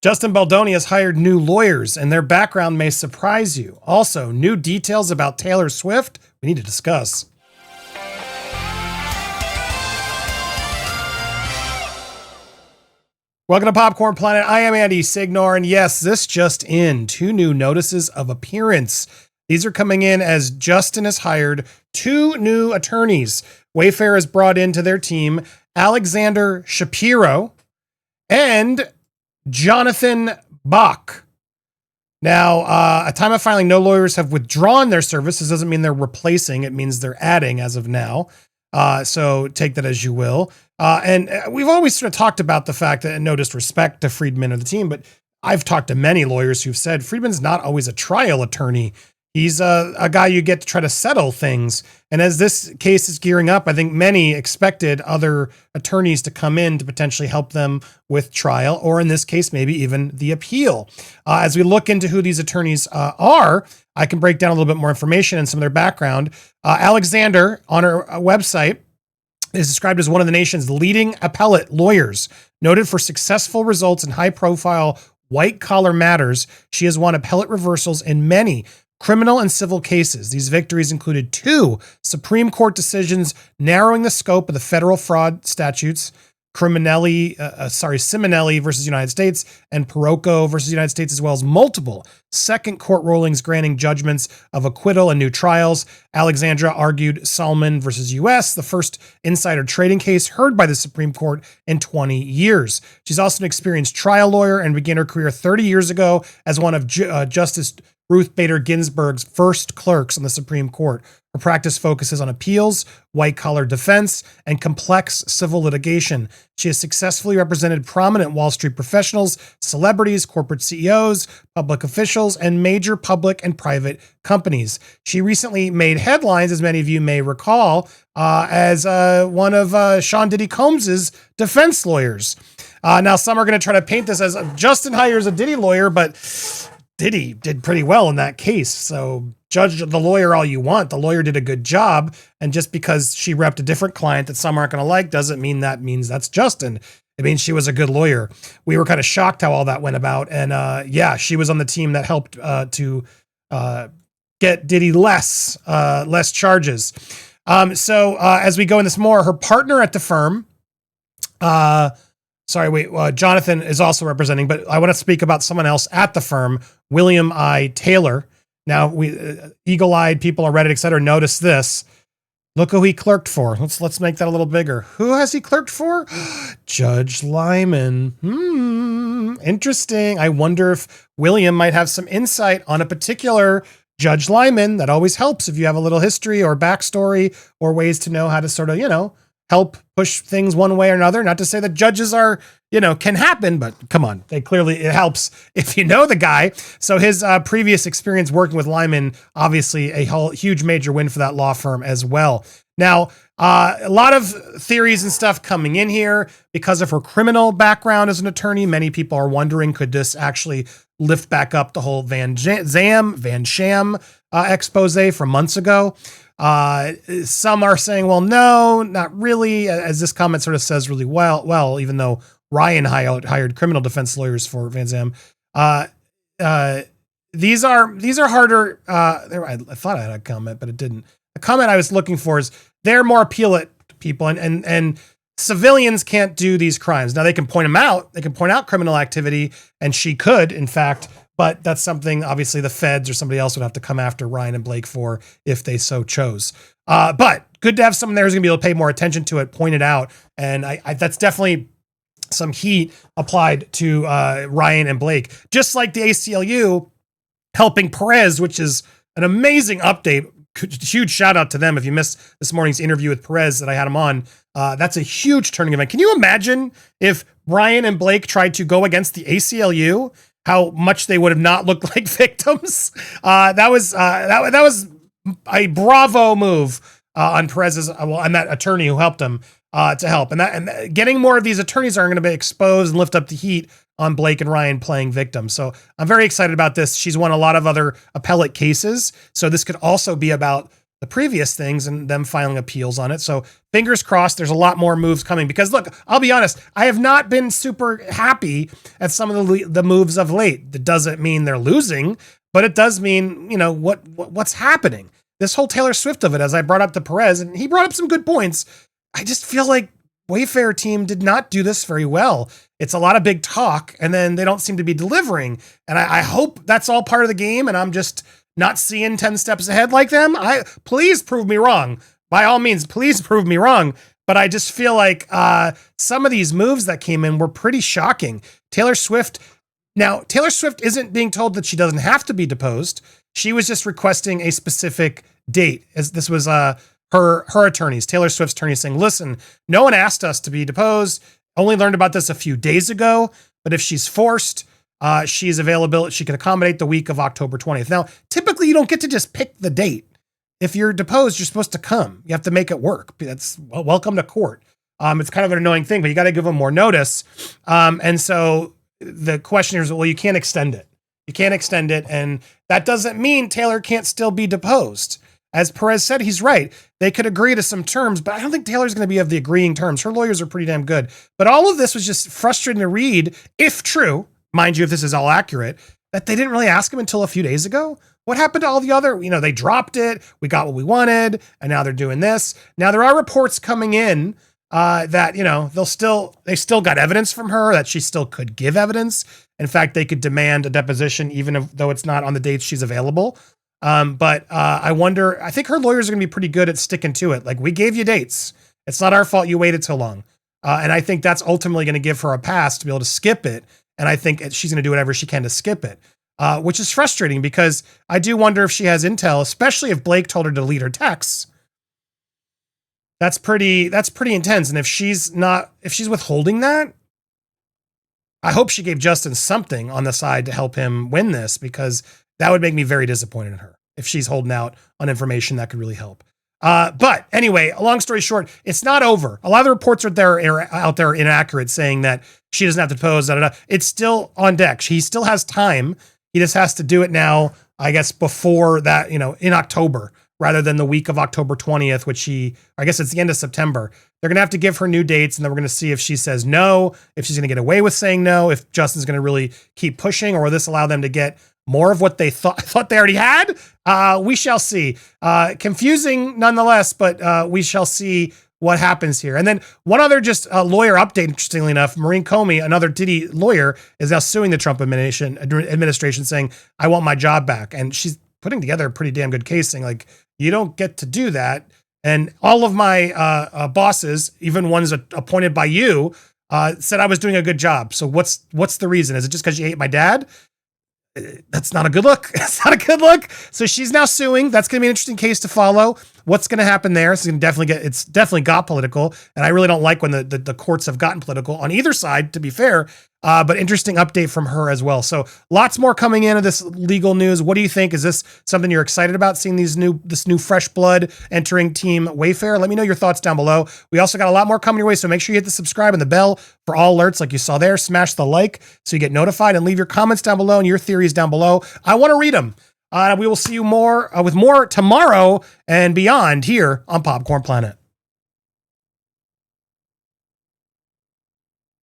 Justin Baldoni has hired new lawyers, and their background may surprise you. Also, new details about Taylor Swift we need to discuss. Welcome to Popcorn Planet. I am Andy Signore, and yes, this just in. 2 new notices of appearance. These are coming in as Justin has hired 2 new attorneys. Wayfair has brought into their team Alexander Shapiro and Jonathan Bach. Now, at time of filing, no lawyers have withdrawn their services. Doesn't mean they're replacing. It means they're adding as of now. So take that as you will. And we've always sort of talked about the fact that, no disrespect to Friedman or the team, but I've talked to many lawyers who've said Friedman's not always a trial attorney. He's a guy you get to try to settle things. And as this case is gearing up, I think many expected other attorneys to come in to potentially help them with trial, or in this case, maybe even the appeal. As we look into who these attorneys are, I can break down a little bit more information and some of their background. Alexander, on her website, is described as one of the nation's leading appellate lawyers, noted for successful results in high-profile white-collar matters. She has won appellate reversals in many criminal and civil cases. These victories included 2 Supreme Court decisions narrowing the scope of the federal fraud statutes, Simonelli versus United States and Parocco versus United States, as well as multiple second court rulings granting judgments of acquittal and new trials. Alexandra argued Salmon versus US, the first insider trading case heard by the Supreme Court in 20 years. She's also an experienced trial lawyer and began her career 30 years ago as one of Justice Ruth Bader Ginsburg's first clerks on the Supreme Court. Her practice focuses on appeals, white-collar defense, and complex civil litigation. She has successfully represented prominent Wall Street professionals, celebrities, corporate CEOs, public officials, and major public and private companies. She recently made headlines, as many of you may recall, as one of Sean Diddy Combs' defense lawyers. Now, some are going to try to paint this as Justin hires a Diddy lawyer, but Diddy did pretty well in that case. So judge the lawyer all you want. The lawyer did a good job. And just because she repped a different client that some aren't going to like doesn't mean that means that's Justin. It means she was a good lawyer. We were kind of shocked how all that went about. And yeah, she was on the team that helped to get Diddy less charges. So as we go in this more, her partner at the firm, Jonathan is also representing, but I want to speak about someone else at the firm, William I. Taylor. Now, we eagle-eyed people on Reddit, et cetera, notice this. Look who he clerked for. Let's make that a little bigger. Who has he clerked for? Judge Lyman. Interesting. I wonder if William might have some insight on a particular Judge Lyman. That always helps if you have a little history or backstory or ways to know how to sort of, help push things one way or another. Not to say that judges are, can happen, but come on, it helps if you know the guy. So his previous experience working with Lyman, obviously a huge major win for that law firm as well. Now, a lot of theories and stuff coming in here because of her criminal background as an attorney. Many people are wondering, could this actually lift back up the whole Van Sham expose from months ago? Some are saying, well, no, not really, as this comment sort of says really well, even though Ryan hired criminal defense lawyers for Van Zam. These are harder. I thought I had a comment, but it didn't. The comment I was looking for is they're more appeal at people and civilians can't do these crimes. Now they can point them out. They can point out criminal activity, and she could, in fact, but that's something obviously the feds or somebody else would have to come after Ryan and Blake for if they so chose. But good to have someone there who's going to be able to pay more attention to it, point it out. And I that's definitely some heat applied to Ryan and Blake, just like the ACLU helping Perez, which is an amazing update. Huge shout out to them. If you missed this morning's interview with Perez that I had him on, that's a huge turning event. Can you imagine if Ryan and Blake tried to go against the ACLU? How much they would have not looked like victims. That was a bravo move on Perez's, and that attorney who helped him to help. And getting more of these attorneys are going to be exposed and lift up the heat on Blake and Ryan playing victims. So I'm very excited about this. She's won a lot of other appellate cases. So this could also be about the previous things and them filing appeals on it. So fingers crossed, there's a lot more moves coming, because look, I'll be honest, I have not been super happy at some of the moves of late. That doesn't mean they're losing, but it does mean, what's happening. This whole Taylor Swift of it, as I brought up to Perez, and he brought up some good points. I just feel like Wayfair team did not do this very well. It's a lot of big talk, and then they don't seem to be delivering. And I hope that's all part of the game, and I'm just not seeing 10 steps ahead like them. Please prove me wrong. By all means, please prove me wrong. But I just feel like some of these moves that came in were pretty shocking. Taylor Swift isn't being told that she doesn't have to be deposed. She was just requesting a specific date. As this was her attorneys, Taylor Swift's attorneys, saying, listen, no one asked us to be deposed. Only learned about this a few days ago. But if she's forced, she's available. She can accommodate the week of October 20th. Now, typically you don't get to just pick the date. If you're deposed, you're supposed to come. You have to make it work. That's welcome to court. It's kind of an annoying thing, but you got to give them more notice. And so the question is, well, you can't extend it. You can't extend it. And that doesn't mean Taylor can't still be deposed. As Perez said, he's right. They could agree to some terms, but I don't think Taylor's going to be of the agreeing terms. Her lawyers are pretty damn good. But all of this was just frustrating to read, if true, mind you, if this is all accurate, that they didn't really ask him until a few days ago. What happened to all the other, they dropped it. We got what we wanted. And now they're doing this. Now there are reports coming in that, they still got evidence from her, that she still could give evidence. In fact, they could demand a deposition, even though it's not on the dates she's available. But I wonder, I think her lawyers are going to be pretty good at sticking to it. Like, we gave you dates. It's not our fault you waited so long. And I think that's ultimately going to give her a pass to be able to skip it. And I think she's going to do whatever she can to skip it, which is frustrating, because I do wonder if she has intel, especially if Blake told her to delete her texts. That's pretty intense. And if she's withholding that, I hope she gave Justin something on the side to help him win this, because that would make me very disappointed in her if she's holding out on information that could really help. But anyway, long story short, it's not over. A lot of the reports out there inaccurate, saying that she doesn't have to depose. It's still on deck. He still has time. He just has to do it now, I guess, before that, in October, rather than the week of October 20th, I guess it's the end of September. They're going to have to give her new dates, and then we're going to see if she says no, if she's going to get away with saying no, if Justin's going to really keep pushing, or will this allow them to get more of what they thought they already had? We shall see. Confusing nonetheless, but we shall see what happens here. And then one other just lawyer update, interestingly enough, Maureen Comey, another Diddy lawyer, is now suing the Trump administration, saying, I want my job back. And she's putting together a pretty damn good case, saying, like, you don't get to do that. And all of my bosses, even ones appointed by you, said I was doing a good job. So what's the reason? Is it just because you hate my dad? That's not a good look. It's not a good look. So she's now suing. That's going to be an interesting case to follow. What's going to happen there? It's definitely got political. And I really don't like when the courts have gotten political on either side, to be fair. But interesting update from her as well. So lots more coming in of this legal news. What do you think? Is this something you're excited about, seeing this new fresh blood entering Team Wayfair? Let me know your thoughts down below. We also got a lot more coming your way, so make sure you hit the subscribe and the bell for all alerts like you saw there. Smash the like so you get notified, and leave your comments down below and your theories down below. I want to read them. We will see you with more tomorrow and beyond here on Popcorn Planet.